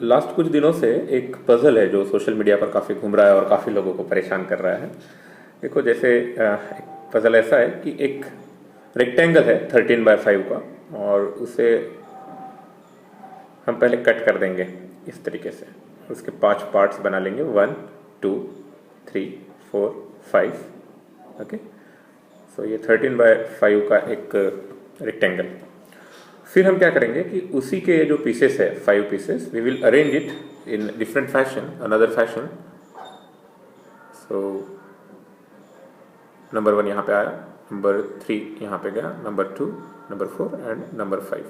Last कुछ दिनों से एक पजल है जो सोशल मीडिया पर काफ़ी घूम रहा है और काफ़ी लोगों को परेशान कर रहा है। देखो जैसे एक पजल ऐसा है कि एक रेक्टेंगल है 13/5 का, और उसे हम पहले कट कर देंगे इस तरीके से। उसके 5 पार्ट्स बना लेंगे, 1 2 3 4 5। ओके, सो ये 13/5 का एक रेक्टेंगल। फिर हम क्या करेंगे कि उसी के जो पीसेस है, 5 pieces, we will arrange it in different fashion, another fashion. So number 1 यहाँ पे आया, नंबर 3 यहाँ पे गया, number 2, number 4 and number 5।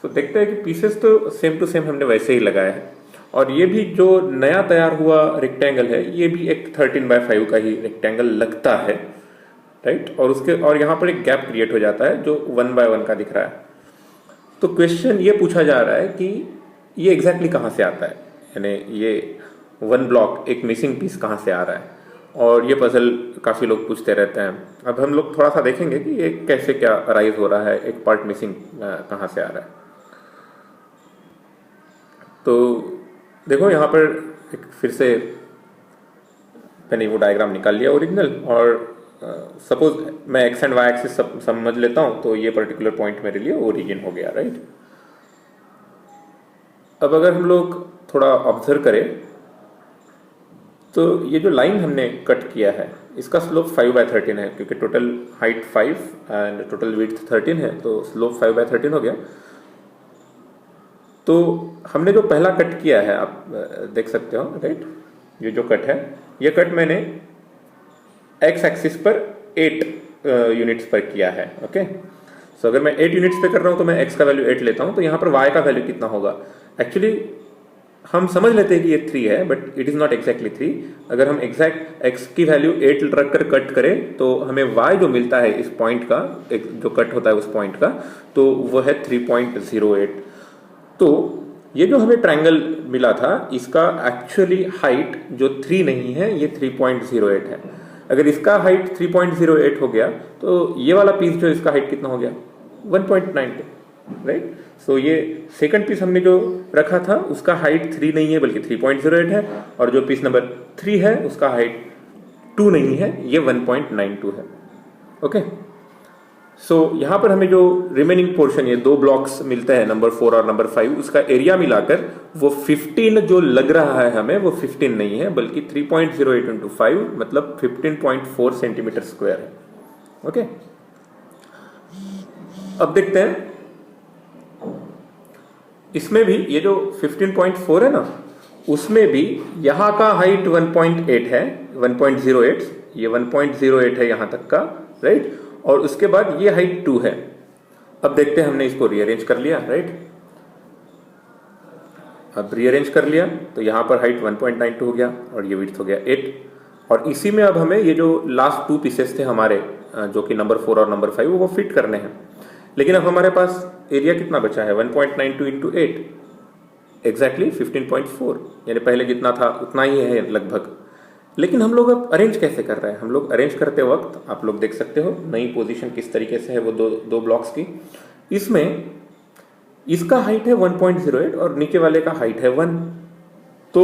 So देखते हैं कि पीसेस तो सेम टू सेम हमने वैसे ही लगाया है, और ये भी जो नया तैयार हुआ रेक्टेंगल है ये भी एक 13/5 का ही रेक्टेंगल लगता है, राइट। और यहाँ पर एक गैप क्रिएट हो जाता है जो 1/1 का दिख रहा है। तो क्वेश्चन ये पूछा जा रहा है कि ये एग्जैक्टली कहाँ से आता है, यानी ये 1 ब्लॉक, एक मिसिंग पीस कहाँ से आ रहा है। और ये पजल काफ़ी लोग पूछते रहते हैं। अब हम लोग थोड़ा सा देखेंगे कि ये कैसे क्या अराइज हो रहा है, एक पार्ट मिसिंग कहाँ से आ रहा है। तो देखो यहाँ पर एक फिर से मैंने वो डायग्राम निकाल लिया ओरिजिनल, और सपोज मैं एक्स एंड वाई एक्सिस समझ लेता हूँ, तो ये पर्टिकुलर पॉइंट मेरे लिए ओरिजिन हो गया, राइट। अब अगर हम लोग थोड़ा ऑब्जर्व करें तो ये जो लाइन हमने कट किया है इसका स्लोप 5/13 है, क्योंकि total height 5 and total width 13 है, तो स्लोप 5/13 हो गया। तो हमने जो पहला कट किया है आप देख सकते हो, राइट। ये जो कट है, ये कट मैंने एक्स एक्सिस पर 8 यूनिट्स पर किया है। ओके, सो अगर मैं 8 यूनिट्स पे कर रहा हूं तो मैं एक्स का वैल्यू 8 लेता हूं, तो यहां पर वाई का वैल्यू कितना होगा। एक्चुअली हम समझ लेते हैं कि ये 3 है, but it is not exactly 3। अगर हम एग्जैक्ट एक्स की वैल्यू 8 रखकर कट करें तो हमें वाई जो मिलता है इस पॉइंट का, एक जो कट होता है उस पॉइंट का, तो वो है 3.08। तो ये जो हमें ट्रायंगल मिला था इसका एक्चुअली हाइट जो 3 नहीं है, ये 3.08 है। अगर इसका हाइट 3.08 हो गया तो ये वाला पीस जो इसका हाइट कितना हो गया, 1.92, राइट। सो ये सेकंड पीस हमने जो रखा था उसका हाइट 3 नहीं है बल्कि 3.08 है, और जो पीस नंबर 3 है उसका हाइट 2 नहीं है, ये 1.92 है। ओके, सो यहां पर हमें जो रिमेनिंग पोर्शन, ये 2 ब्लॉक्स मिलते हैं, नंबर 4 और नंबर 5, उसका एरिया मिलाकर वो 15 जो लग रहा है हमें, वो 15 नहीं है बल्कि 3.08 इंटू 5 मतलब 15.4 सेंटीमीटर स्क्वायर है। ओके, अब देखते हैं इसमें भी ये जो 15.4 है ना, उसमें भी यहां का हाइट 1.8 है, 1.08, ये 1.08 है यहां तक का, राइट। और उसके बाद ये हाइट 2 है। अब देखते हैं, हमने इसको रीअरेंज कर लिया, राइट। अब रीअरेंज कर लिया तो यहां पर हाइट 1.92 हो गया और ये विड्थ हो गया 8। और इसी में अब हमें ये जो लास्ट 2 पीसेस थे हमारे, जो कि नंबर 4 और नंबर 5, वो फिट करने हैं। लेकिन अब हमारे पास एरिया कितना बचा है, 1.92 इंटू 8, एग्जैक्टली 15.4, यानी पहले जितना था उतना ही है लगभग। लेकिन हम लोग अब अरेंज कैसे कर रहे हैं, हम लोग अरेंज करते वक्त आप लोग देख सकते हो नई पोजीशन किस तरीके से है, वो दो ब्लॉक्स की। इसमें इसका हाइट है 1.08 और नीचे वाले का हाइट है 1। तो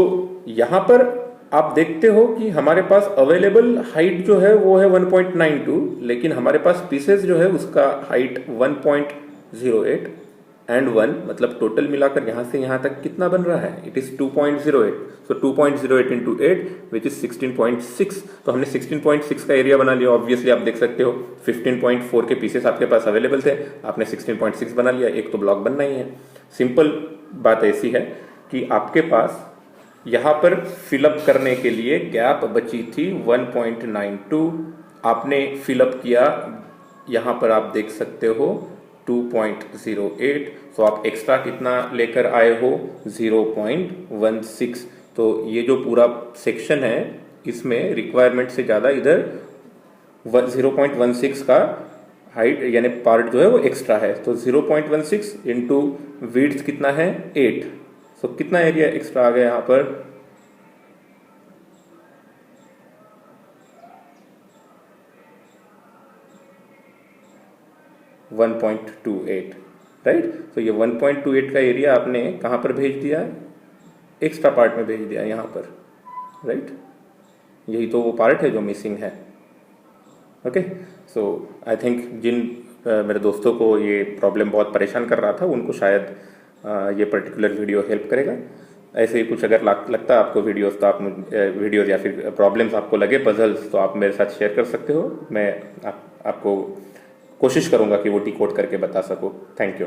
यहां पर आप देखते हो कि हमारे पास अवेलेबल हाइट जो है वो है 1.92, लेकिन हमारे पास पीसेस जो है उसका हाइट 1.08 एंड 1, मतलब टोटल मिलाकर यहां से यहां तक कितना बन रहा है, it is 2.08। So 2.08 into 8 which is 16.6। तो हमने 16.6 का एरिया बना लिया। ऑब्वियसली आप देख सकते हो 15.4 के पीसेस आपके पास अवेलेबल थे, आपने 16.6 बना लिया, एक तो ब्लॉक बनना ही है। सिंपल बात ऐसी है कि आपके पास यहां पर फिलअप करने के लिए गैप बची थी 1.92, आपने फिलअप किया, यहां पर आप देख सकते हो 2.08। तो आप एक्स्ट्रा कितना लेकर आए हो, 0.16। तो ये जो पूरा सेक्शन है इसमें रिक्वायरमेंट से ज्यादा इधर 0.16 का हाइट यानी पार्ट जो है वो एक्स्ट्रा है। तो 0.16 इंटू विड्थ कितना है, 8। तो कितना एरिया एक्स्ट्रा आ गया यहां पर, 1.28, राइट। तो ये 1.28 का एरिया आपने कहां पर भेज दिया, एक्स्ट्रा पार्ट में भेज दिया यहाँ पर, राइट। यही तो वो पार्ट है जो मिसिंग है। ओके, सो आई थिंक जिन मेरे दोस्तों को ये प्रॉब्लम बहुत परेशान कर रहा था उनको शायद ये पर्टिकुलर वीडियो हेल्प करेगा। ऐसे ही कुछ अगर लगता है आपको वीडियोस, तो आप वीडियोस या फिर प्रॉब्लम्स आपको लगे, पजल्स, तो आप मेरे साथ शेयर कर सकते हो। मैं आपको कोशिश करूँगा कि वो डिकोड करके बता सकूँ। Thank you.